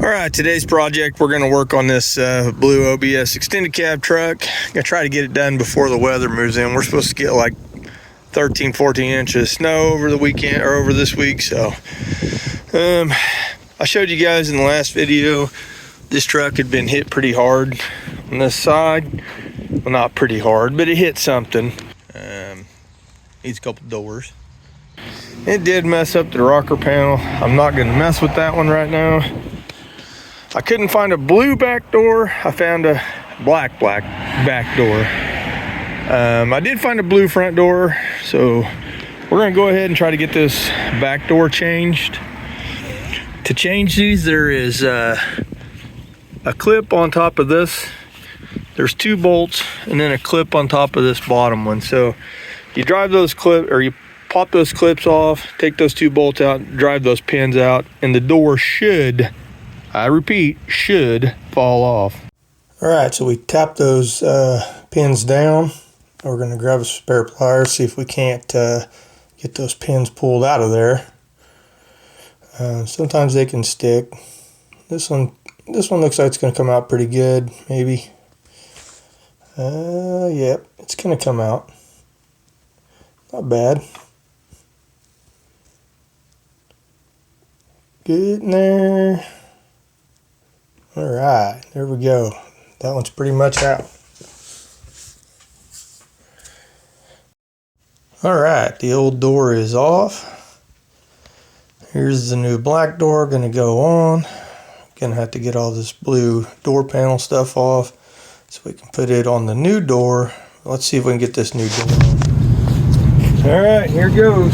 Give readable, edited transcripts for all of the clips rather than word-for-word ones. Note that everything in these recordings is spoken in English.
All right, today's project, we're going to work on this blue OBS extended cab truck. I'm going to try to get it done before the weather moves in. We're supposed to get like 13, 14 inches of snow over the weekend or over this week. So I showed you guys in the last video, this truck had been hit pretty hard on this side. Well, not pretty hard, but it hit something. Needs a couple doors. It did mess up the rocker panel. I'm not going to mess with that one right now. I couldn't find a blue back door. I found a black back door. I did find a blue front door, so we're gonna go ahead and try to get this back door changed. To change these, there is a clip on top of this. There's two bolts and then a clip on top of this bottom one. So you drive those you pop those clips off, take those two bolts out, drive those pins out, and the door should, I repeat, should fall off. All right, so we tap those pins down. We're going to grab a spare pliers, see if we can't get those pins pulled out of there. Sometimes they can stick. This one looks like it's going to come out pretty good, maybe. Yep, it's going to come out. Not bad. Good in there. All right, there we go. That one's pretty much out. All right, the old door is off. Here's the new black door gonna go on. Gonna have to get all this blue door panel stuff off so we can put it on the new door. Let's see if we can get this new door on. All right, here goes.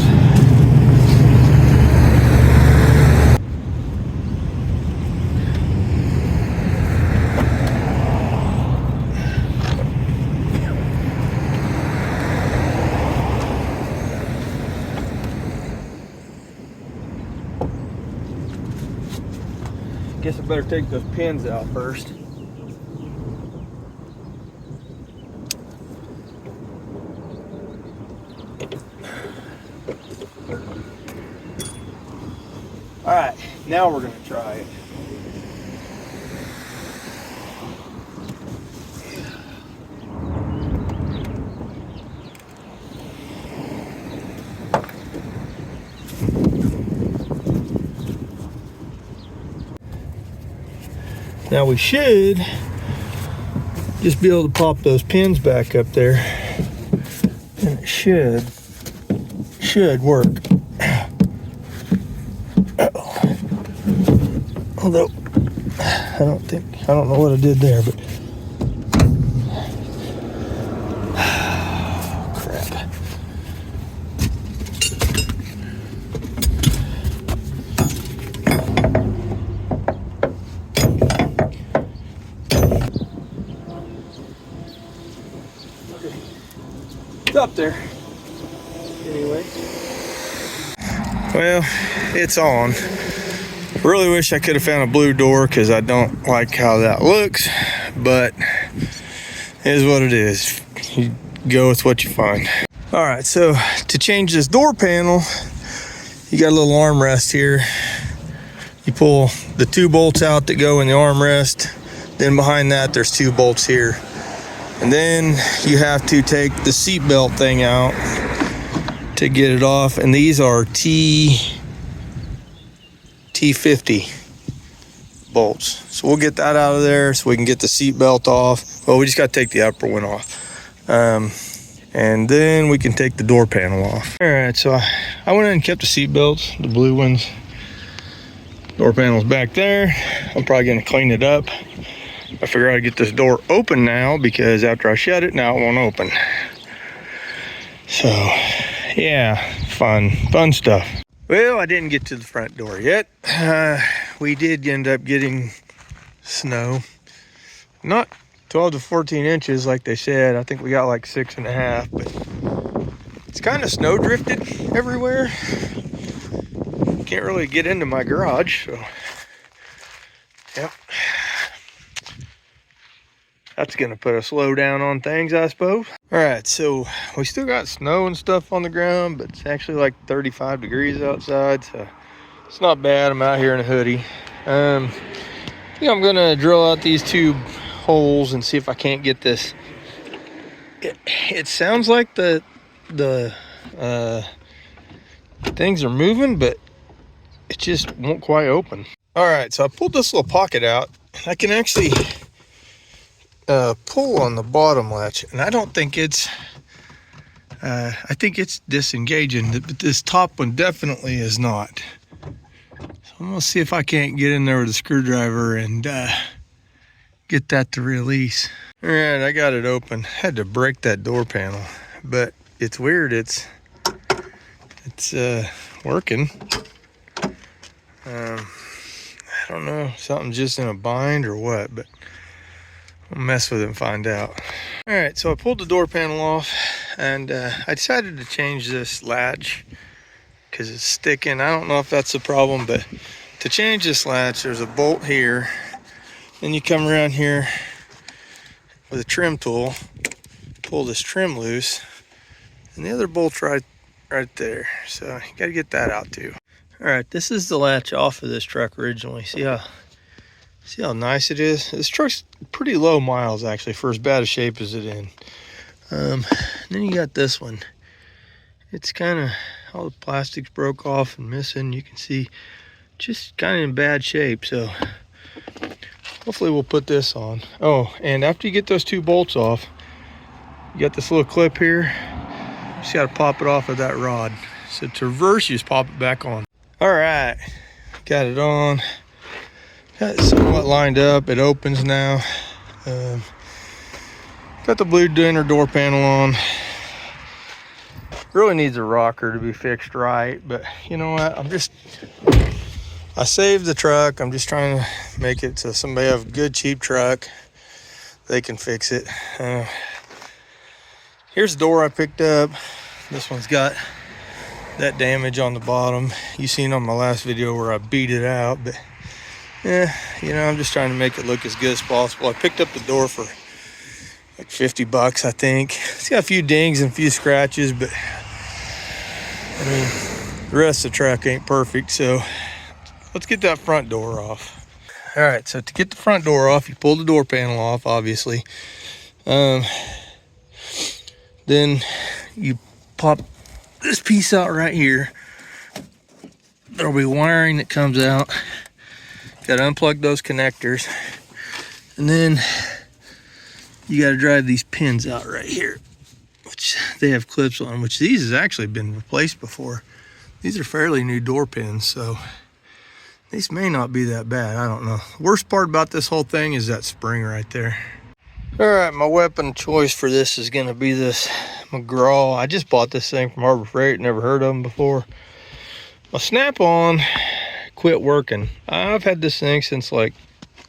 Guess I better take those pins out first. All right, now we're gonna try it. Now we should just be able to pop those pins back up there, and it should work. Although I don't know what I did there, but crap. It's up there. Anyway. Well, it's on. Really wish I could have found a blue door because I don't like how that looks, but it is what it is. You go with what you find. All right, so to change this door panel, you got a little armrest here. You pull the two bolts out that go in the armrest. Then behind that, there's two bolts here. And then you have to take the seat belt thing out to get it off. And these are T50 bolts. So we'll get that out of there so we can get the seat belt off. Well, we just got to take the upper one off. And then we can take the door panel off. All right, so I went in and kept the seat belts, the blue ones. Door panel's back there. I'm probably gonna clean it up. I figure I'd get this door open now because after I shut it, now it won't open. So yeah, fun stuff. Well, I didn't get to the front door yet. We did end up getting snow. Not 12 to 14 inches like they said. I think we got like 6.5, but it's kind of snow drifted everywhere. Can't really get into my garage, so yep. That's gonna put a slow down on things, I suppose. All right, so we still got snow and stuff on the ground, but it's actually like 35 degrees outside, so it's not bad. I'm out here in a hoodie. think I'm gonna drill out these two holes and see if I can't get this. It sounds like the things are moving, but it just won't quite open. All right, so I pulled this little pocket out. I can actually pull on the bottom latch, and I don't think it's I think it's disengaging, but this top one definitely is not. So I'm gonna see if I can't get in there with a screwdriver and get that to release. All right, I got it open. Had to break that door panel, but it's weird. It's working. I don't know, something's just in a bind or what, but I'll mess with it and find out. All right, so I pulled the door panel off, and I decided to change this latch because it's sticking. I don't know if that's the problem, but to change this latch, there's a bolt here. Then you come around here with a trim tool, pull this trim loose, and the other bolt's right there. So you gotta get that out too. All right, this is the latch off of this truck originally. See how nice it is? This truck's pretty low miles actually for as bad a shape as it's in. Then you got this one. It's kind of, all the plastics broke off and missing. You can see just kind of in bad shape. So hopefully we'll put this on. Oh, and after you get those two bolts off, you got this little clip here. You just got to pop it off of that rod. So to reverse, you just pop it back on. All right, got it on. Got it somewhat lined up. It opens now. Got the blue inner door panel on. Really needs a rocker to be fixed right, but you know what? I saved the truck. I'm just trying to make it so somebody have a good cheap truck, they can fix it. Here's the door I picked up. This one's got that damage on the bottom. You seen on my last video where I beat it out, but yeah, you know, I'm just trying to make it look as good as possible. I picked up the door for like 50 bucks, I think. It's got a few dings and a few scratches, but I mean, the rest of the truck ain't perfect. So let's get that front door off. All right, so to get the front door off, you pull the door panel off, obviously. Then you pop this piece out right here. There'll be wiring that comes out. Got to unplug those connectors, and then you got to drive these pins out right here, which they have clips on, which these has actually been replaced before. These are fairly new door pins, so these may not be that bad. I don't know. The worst part about this whole thing is that spring right there. All right, my weapon choice for this is going to be this McGraw. I just bought this thing from Harbor Freight, never heard of them before. My snap-on quit working. I've had this thing since like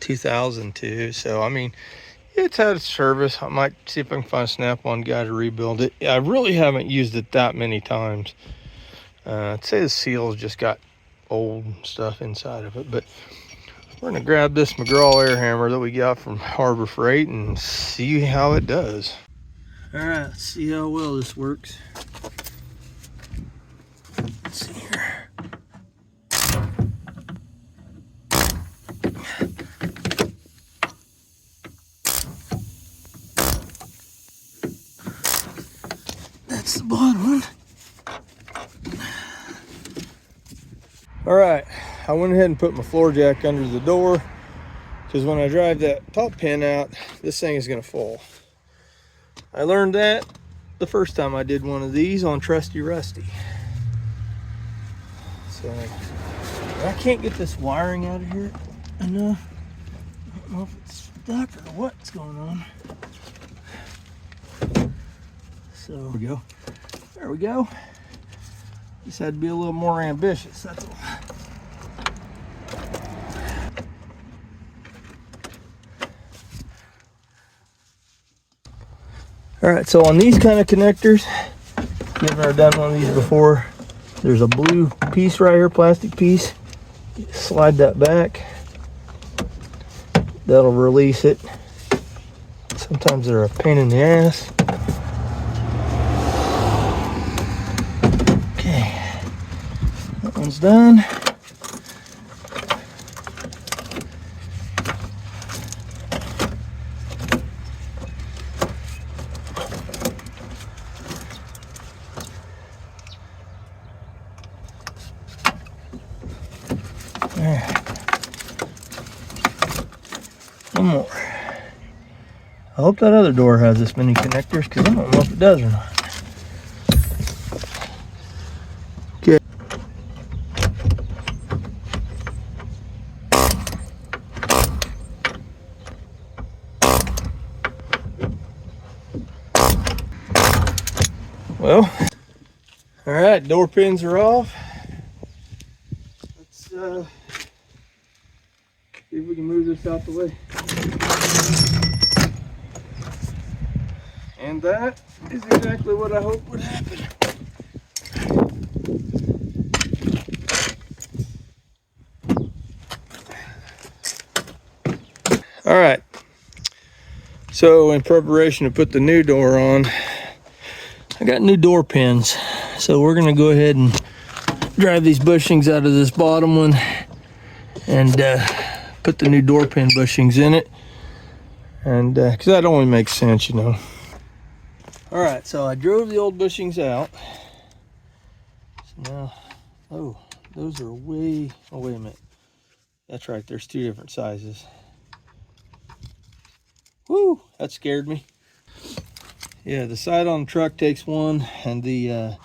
2002, so I mean, it's had its service. I might see if I can find a snap-on guy to rebuild it. I really haven't used it that many times. I'd say the seal's just got old stuff inside of it, but we're gonna grab this McGraw air hammer that we got from Harbor Freight and see how it does. All right, let's see how well this works. Let's see here. That's the bottom one. All right, I went ahead and put my floor jack under the door because when I drive that top pin out, this thing is gonna fall. I learned that the first time I did one of these on Trusty Rusty. So I can't get this wiring out of here enough. I don't know if it's stuck or what's going on. So there we go. There we go. Just had to be a little more ambitious, that's all. All right, so on these kind of connectors, I've never done one of these before. There's a blue piece right here, plastic piece. Slide that back. That'll release it. Sometimes they're a pain in the ass. Okay, that one's done. One more. I hope that other door has this many connectors, because I don't know if it does or not. Okay. Well, all right, door pins are off. Let's see if we can move this out the way. And that is exactly what I hoped would happen. All right, so in preparation to put the new door on, I got new door pins. So we're gonna go ahead and drive these bushings out of this bottom one and put the new door pin bushings in it. And because that only makes sense, you know. All right, so I drove the old bushings out. So now, oh, those are way, oh, wait a minute. That's right, there's two different sizes. Woo, that scared me. Yeah, the side on the truck takes one, and the yeah,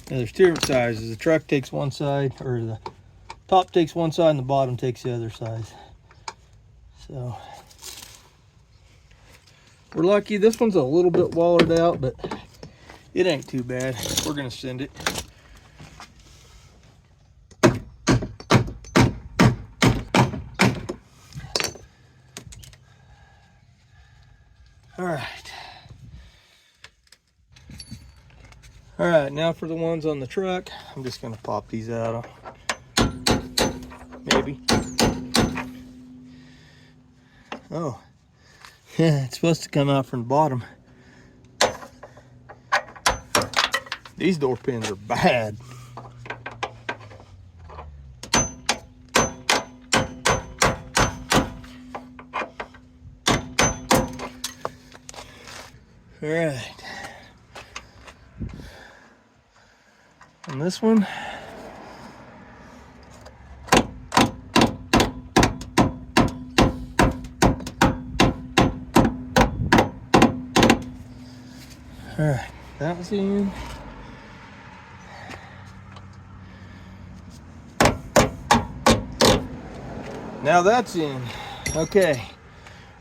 there's two different sizes. The truck takes one side, or the top takes one side and the bottom takes the other side. So we're lucky. This one's a little bit wallered out, but it ain't too bad. We're gonna send it. All right, now for the ones on the truck, I'm just gonna pop these out. Maybe. Oh, yeah, it's supposed to come out from the bottom. These door pins are bad. All right. And this one, all right, that was in. Now that's in. Okay,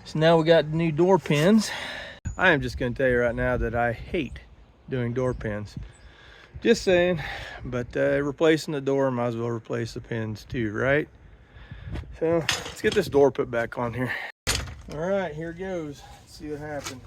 so now we got new door pins. I am just going to tell you right now that I hate doing door pins. Just saying, but replacing the door, might as well replace the pins too, right? So let's get this door put back on here. All right, here goes. Let's see what happens.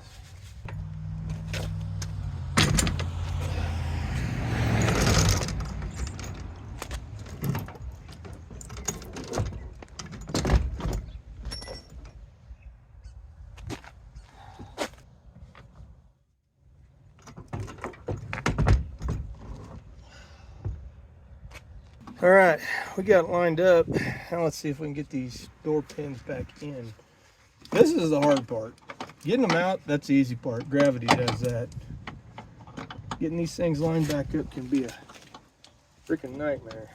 All right, we got it lined up. Now let's see if we can get these door pins back in. This is the hard part. Getting them out, that's the easy part. Gravity does that. Getting these things lined back up can be a freaking nightmare.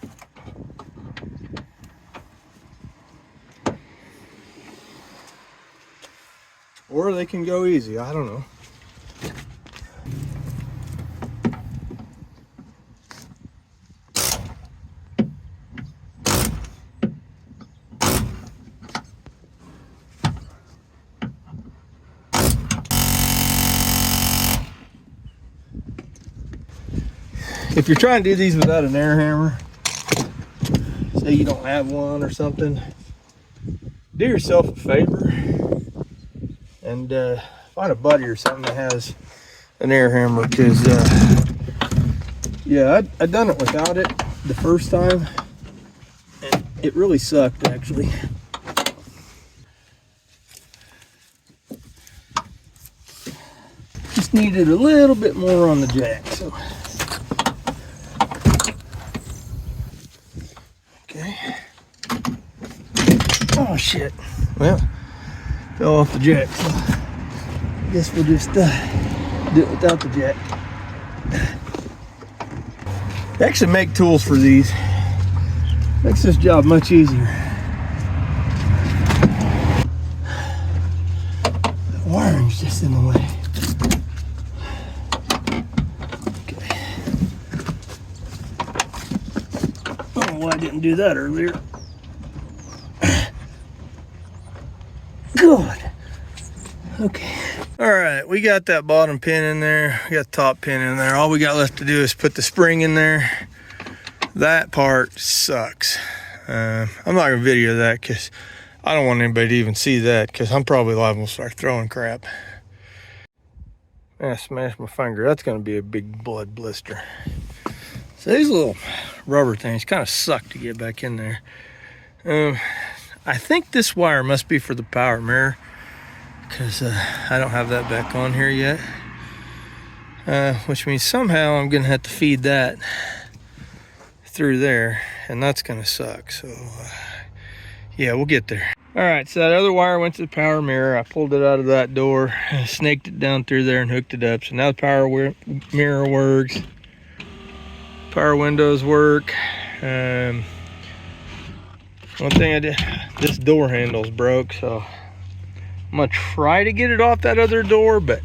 Or they can go easy, I don't know. If you're trying to do these without an air hammer, say you don't have one or something, do yourself a favor and find a buddy or something that has an air hammer, because yeah, I done it without it the first time and it really sucked actually. Just needed a little bit more on the jack, so. Okay. Oh shit. Well, fell off the jack, so I guess we'll just do it without the jack. They actually make tools for these. Makes this job much easier. The wiring's just in the way. Okay. I don't know why I didn't do that earlier. Good. Okay. All right, we got that bottom pin in there. We got the top pin in there. All we got left to do is put the spring in there. That part sucks. I'm not gonna video that because I don't want anybody to even see that, because I'm probably liable to start throwing crap. I smashed my finger. That's gonna be a big blood blister. So these little rubber things kind of suck to get back in there. I think this wire must be for the power mirror, because I don't have that back on here yet. Which means somehow I'm gonna have to feed that through there, and that's gonna suck. So yeah, we'll get there. All right, so that other wire went to the power mirror. I pulled it out of that door, snaked it down through there and hooked it up. So now the power mirror works, power windows work. One thing I did, this door handle's broke, so I'm gonna try to get it off that other door, but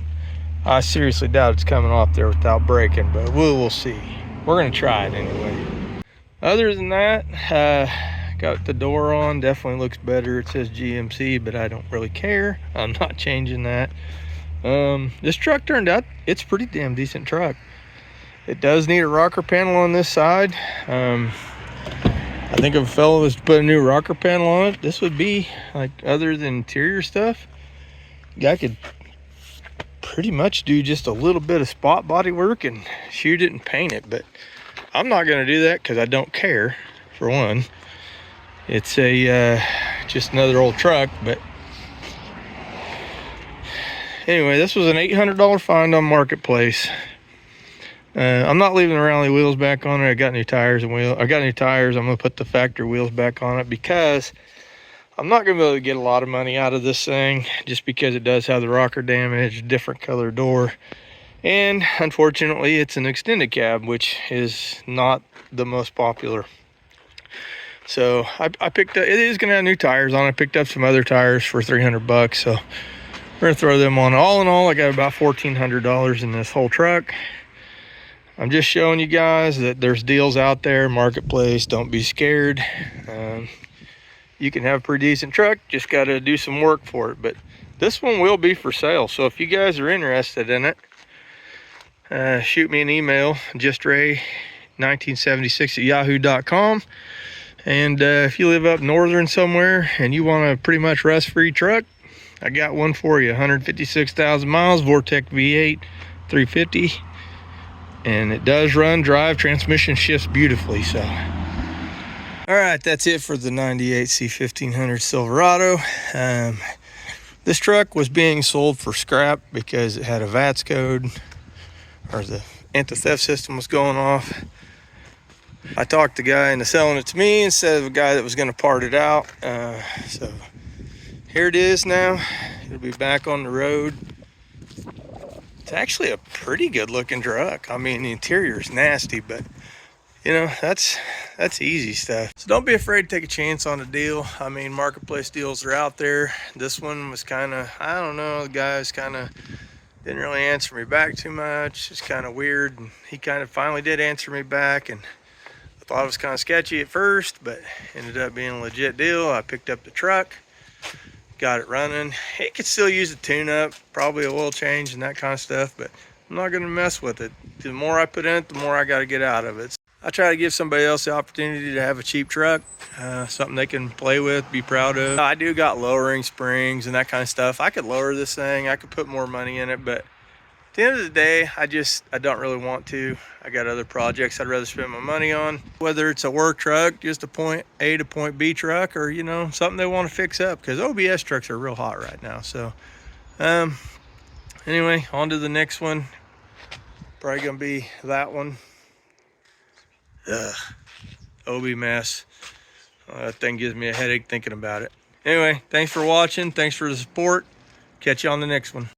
I seriously doubt it's coming off there without breaking, but we'll see. We're gonna try it anyway. Other than that, got the door on, definitely looks better. It says GMC, but I don't really care. I'm not changing that. This truck turned out, it's a pretty damn decent truck. It does need a rocker panel on this side. I think if a fellow was to put a new rocker panel on it, this would be, like, other than interior stuff, the guy could pretty much do just a little bit of spot body work and shoot it and paint it. But I'm not going to do that because I don't care, for one. It's a just another old truck. But anyway, this was an $800 find on Marketplace. I'm not leaving the rally wheels back on it. I got new tires and wheels. I got new tires. I'm gonna put the factory wheels back on it because I'm not gonna be able to get a lot of money out of this thing, just because it does have the rocker damage, different color door, and unfortunately it's an extended cab, which is not the most popular. So I picked up, it is gonna have new tires on it. I picked up some other tires for 300 bucks, so we're gonna throw them on. All in all, I got about $1,400 in this whole truck. I'm just showing you guys that there's deals out there, Marketplace. Don't be scared. You can have a pretty decent truck, just got to do some work for it. But this one will be for sale, so if you guys are interested in it, shoot me an email, justray1976@yahoo.com. And if you live up northern somewhere and you want a pretty much rust-free truck, I got one for you. 156,000 miles, Vortec V8, 350. And it does run, drive, transmission shifts beautifully. So all right, that's it for the 98 C1500 Silverado. This truck was being sold for scrap because it had a VATS code, or the anti-theft system was going off. I talked the guy into selling it to me instead of a guy that was going to part it out. So here it is now. It'll be back on the road. It's actually a pretty good looking truck. I mean, the interior is nasty, but you know, that's easy stuff. So don't be afraid to take a chance on a deal. I mean, Marketplace deals are out there. This one was kind of, I don't know, the guys kind of didn't really answer me back too much. It's kind of weird. And he kind of finally did answer me back, and I thought it was kind of sketchy at first, but ended up being a legit deal. I picked up the truck, got it running. It could still use a tune-up, probably a oil change and that kind of stuff, but I'm not going to mess with it. The more I put in it, the more I got to get out of it. I try to give somebody else the opportunity to have a cheap truck, something they can play with, be proud of. I do got lowering springs and that kind of stuff. I could lower this thing, I could put more money in it, but at the end of the day, I don't really want to. I got other projects I'd rather spend my money on, whether it's a work truck, just a point A to point B truck, or you know, something they want to fix up, because OBS trucks are real hot right now. So anyway, on to the next one. Probably gonna be that one. OB mess. That thing gives me a headache thinking about it. Anyway, thanks for watching, thanks for the support. Catch you on the next one.